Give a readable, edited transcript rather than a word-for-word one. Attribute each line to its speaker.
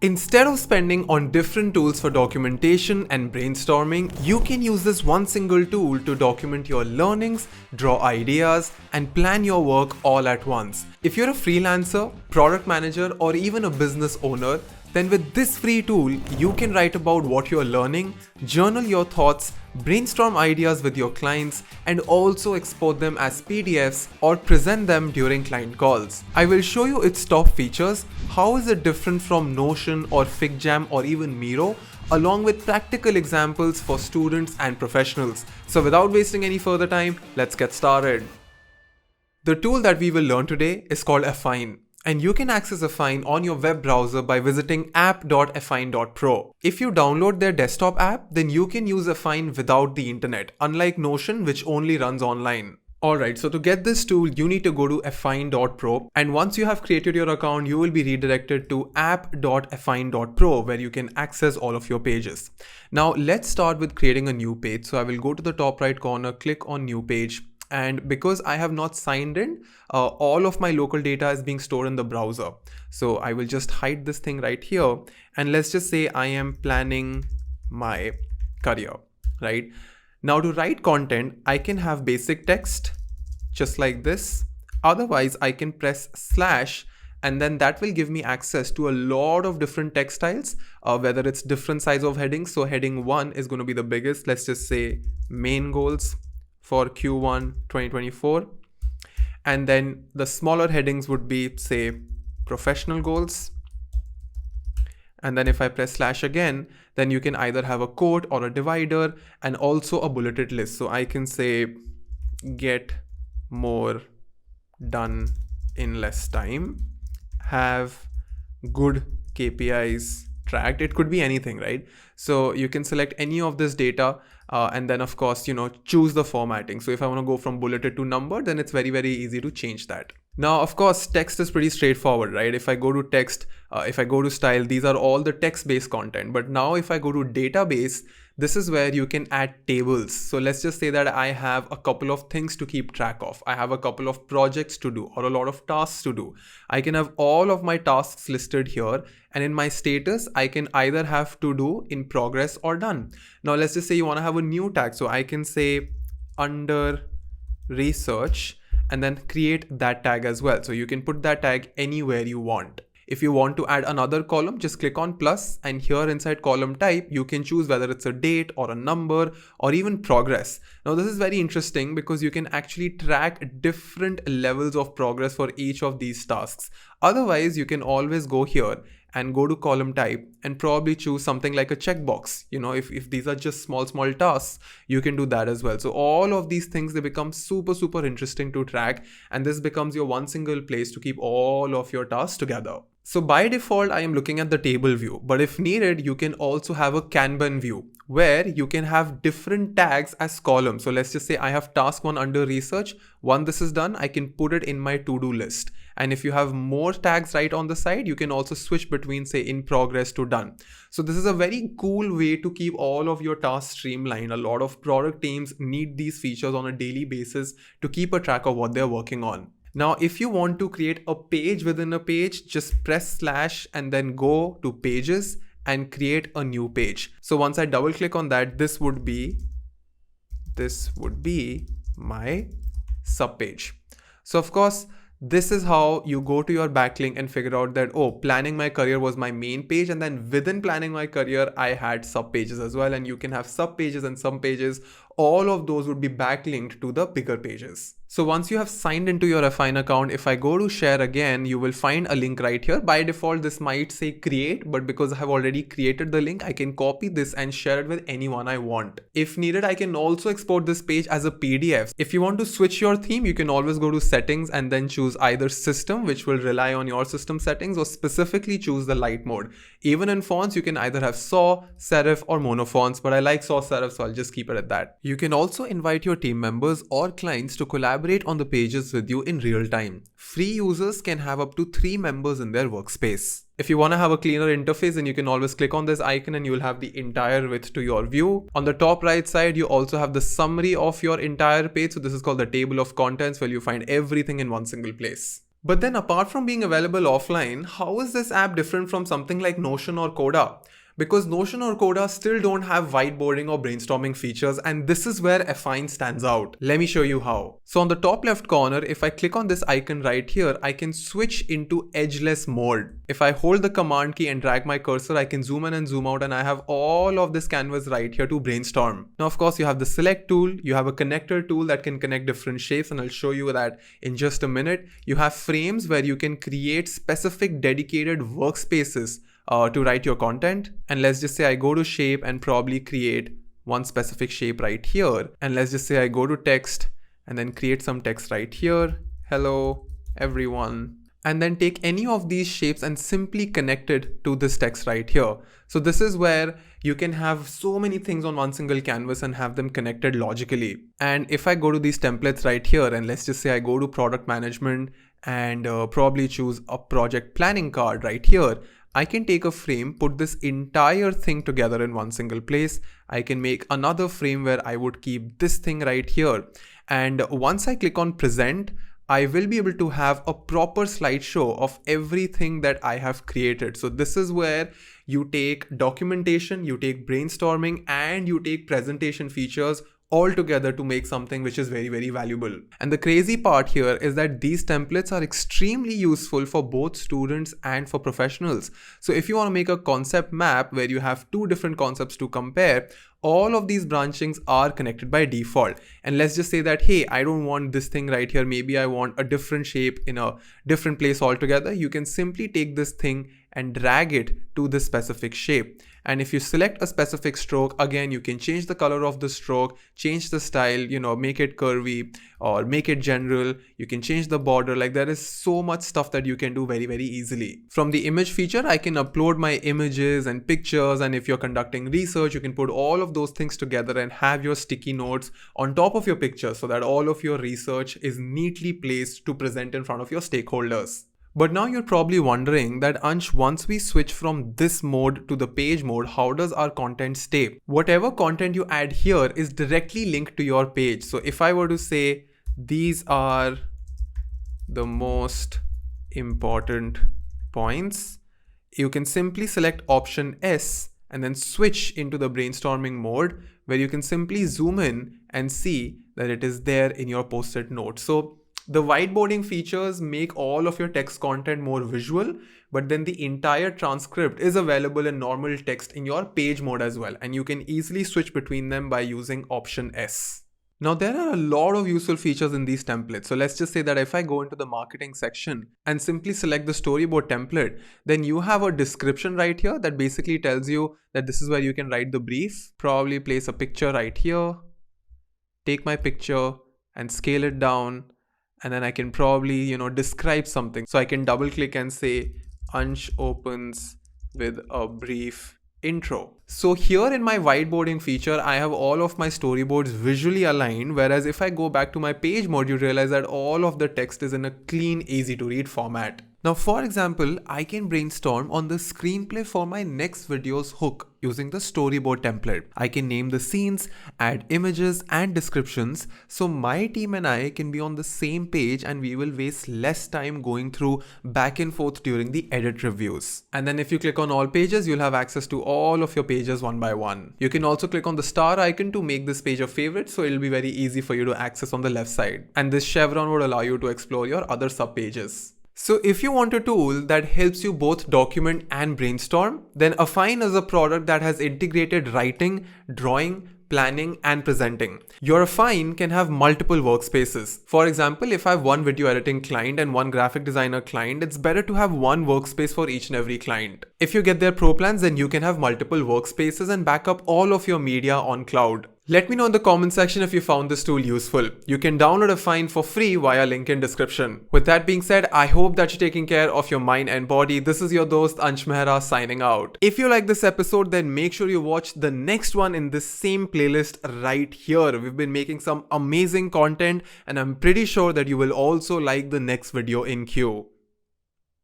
Speaker 1: Instead of spending on different tools for documentation and brainstorming, you can use this one single tool to document your learnings, draw ideas, and plan your work all at once. If you're a freelancer, product manager, or even a business owner, then with this free tool, you can write about what you're learning, journal your thoughts, brainstorm ideas with your clients, and also export them as PDFs or present them during client calls. I will show you its top features, how is it different from Notion or FigJam or even Miro, along with practical examples for students and professionals. So without wasting any further time, let's get started. The tool that we will learn today is called Affine. And you can access Affine on your web browser by visiting app.affine.pro. If you download their desktop app, then you can use Affine without the internet, unlike Notion, which only runs online. Alright, so to get this tool, you need to go to affine.pro, and once you have created your account, you will be redirected to app.affine.pro where you can access all of your pages. Now let's start with creating a new page. So I will go to the top right corner, click on new page. And because I have not signed in, all of my local data is being stored in the browser. So I will just hide this thing right here. And let's just say I am planning my career, right? Now to write content, I can have basic text just like this. Otherwise, I can press slash and then that will give me access to a lot of different text styles, whether it's different size of headings. So heading 1 is going to be the biggest. Let's just say main goals for Q1 2024, and then the smaller headings would be, say, professional goals. And then if I press slash again, then you can either have a quote or a divider and also a bulleted list. So I can say get more done in less time, have good KPIs tracked. It could be anything, right? So you can select any of this data and then of course, choose the formatting. So if I want to go from bulleted to numbered, then it's very, very easy to change that. Now, of course, text is pretty straightforward, right? If I go to text, if I go to style, these are all the text-based content. But now if I go to database, this is where you can add tables. So let's just say that I have a couple of things to keep track of. I have a couple of projects to do or a lot of tasks to do. I can have all of my tasks listed here. And in my status, I can either have to do, in progress, or done. Now, let's just say you want to have a new tag. So I can say under research and then create that tag as well. So you can put that tag anywhere you want. If you want to add another column, just click on plus, and here inside column type, you can choose whether it's a date or a number or even progress. Now this is very interesting because you can actually track different levels of progress for each of these tasks. Otherwise, you can always go here and go to column type and probably choose something like a checkbox. If these are just small tasks, you can do that as well. So all of these things, they become super interesting to track, and this becomes your one single place to keep all of your tasks together. So by default, I am looking at the table view, but if needed, you can also have a Kanban view where you can have different tags as columns. So let's just say I have task 1 under research. Once this is done, I can put it in my to-do list. And if you have more tags right on the side, you can also switch between, say, in progress to done. So this is a very cool way to keep all of your tasks streamlined. A lot of product teams need these features on a daily basis to keep a track of what they're working on. Now, if you want to create a page within a page, just press slash and then go to pages and create a new page. So once I double click on that, this would be my sub page. So of course, this is how you go to your backlink and figure out that, oh, planning my career was my main page. And then within planning my career, I had sub pages as well. And you can have sub pages and sub pages. All of those would be backlinked to the bigger pages. So once you have signed into your Affine account, if I go to share again, you will find a link right here. By default, this might say create, but because I have already created the link, I can copy this and share it with anyone I want. If needed, I can also export this page as a PDF. If you want to switch your theme, you can always go to settings and then choose either system, which will rely on your system settings, or specifically choose the light mode. Even in fonts, you can either have sans, serif, or mono fonts, but I like sans serif, so I'll just keep it at that. You can also invite your team members or clients to collaborate on the pages with you in real time. Free users can have up to 3 members in their workspace. If you want to have a cleaner interface, then you can always click on this icon and you will have the entire width to your view. On the top right side, you also have the summary of your entire page. So this is called the table of contents, where you find everything in one single place. But then apart from being available offline, how is this app different from something like Notion or Coda? Because Notion or Coda still don't have whiteboarding or brainstorming features, and this is where Affine stands out. Let me show you how. So on the top left corner, if I click on this icon right here, I can switch into Edgeless mode. If I hold the command key and drag my cursor, I can zoom in and zoom out, and I have all of this canvas right here to brainstorm. Now, of course, you have the select tool, you have a connector tool that can connect different shapes, and I'll show you that in just a minute. You have frames where you can create specific dedicated workspaces to write your content. And let's just say I go to shape and probably create one specific shape right here. And let's just say I go to text and then create some text right here. Hello, everyone. And then take any of these shapes and simply connect it to this text right here. So this is where you can have so many things on one single canvas and have them connected logically. And if I go to these templates right here, and let's just say I go to product management and probably choose a project planning card right here, I can take a frame, put this entire thing together in one single place. I can make another frame where I would keep this thing right here. And once I click on present, I will be able to have a proper slideshow of everything that I have created. So this is where you take documentation, you take brainstorming, and you take presentation features all together to make something which is very, very valuable. And the crazy part here is that these templates are extremely useful for both students and for professionals. So if you want to make a concept map where you have two different concepts to compare, all of these branchings are connected by default. And let's just say that, hey, I don't want this thing right here. Maybe I want a different shape in a different place altogether. You can simply take this thing and drag it to this specific shape. And if you select a specific stroke, again, you can change the color of the stroke, change the style, make it curvy or make it general. You can change the border. Like, there is so much stuff that you can do very, very easily. From the image feature, I can upload my images and pictures. And if you're conducting research, you can put all of those things together and have your sticky notes on top of your picture so that all of your research is neatly placed to present in front of your stakeholders. But now you're probably wondering that, Ansh, once we switch from this mode to the page mode, how does our content stay? Whatever content you add here is directly linked to your page. So if I were to say, these are the most important points, you can simply select option S and then switch into the brainstorming mode where you can simply zoom in and see that it is there in your post-it note. So the whiteboarding features make all of your text content more visual, but then the entire transcript is available in normal text in your page mode as well. And you can easily switch between them by using option S. Now, there are a lot of useful features in these templates. So let's just say that if I go into the marketing section and simply select the storyboard template, then you have a description right here that basically tells you that this is where you can write the brief, probably place a picture right here, take my picture and scale it down. And then I can probably, describe something. So I can double click and say, Ansh opens with a brief intro. So here in my whiteboarding feature, I have all of my storyboards visually aligned. Whereas if I go back to my page mode, you realize that all of the text is in a clean, easy to read format. Now, for example, I can brainstorm on the screenplay for my next video's hook using the storyboard template. I can name the scenes, add images and descriptions, so my team and I can be on the same page and we will waste less time going through back and forth during the edit reviews. And then if you click on all pages, you'll have access to all of your pages one by one. You can also click on the star icon to make this page a favorite, so it'll be very easy for you to access on the left side. And this chevron would allow you to explore your other sub pages. So if you want a tool that helps you both document and brainstorm, then Affine is a product that has integrated writing, drawing, planning, and presenting. Your Affine can have multiple workspaces. For example, if I have one video editing client and one graphic designer client, it's better to have one workspace for each and every client. If you get their pro plans, then you can have multiple workspaces and back up all of your media on cloud. Let me know in the comment section if you found this tool useful. You can download Affine for free via link in description. With that being said, I hope that you're taking care of your mind and body. This is your dost Ansh Mehra signing out. If you like this episode, then make sure you watch the next one in this same playlist right here. We've been making some amazing content and I'm pretty sure that you will also like the next video in queue.